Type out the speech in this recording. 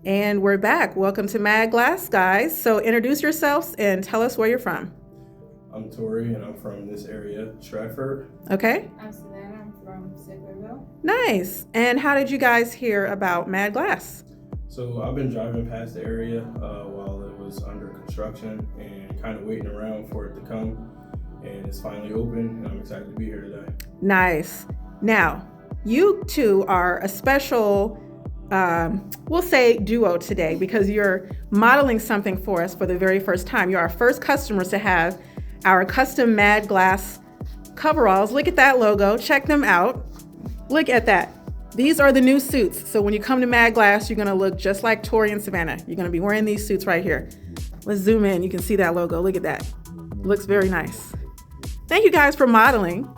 And we're back. Welcome to Mad Glass, guys. So introduce yourselves and tell us where you're from. I'm Tori, and I'm from this area, Stratford. Okay? I'm Savannah. I'm from Sicklerville. Nice. And how did you guys hear about Mad Glass? So I've been driving past the area while it was under construction and kind of waiting around for it to come. And it's finally open, and I'm excited to be here today. Nice. Now, you two are a special, we'll say duo today because you're modeling something for us for the very first time. You're our first customers to have our custom Mad Glass coveralls. Look at that logo. Check them out. Look at that. These are the new suits. So when you come to Mad Glass, you're going to look just like Tori and Savannah. You're going to be wearing these suits right here. Let's zoom in. You can see that logo. Look at that. Looks very nice. Thank you guys for modeling.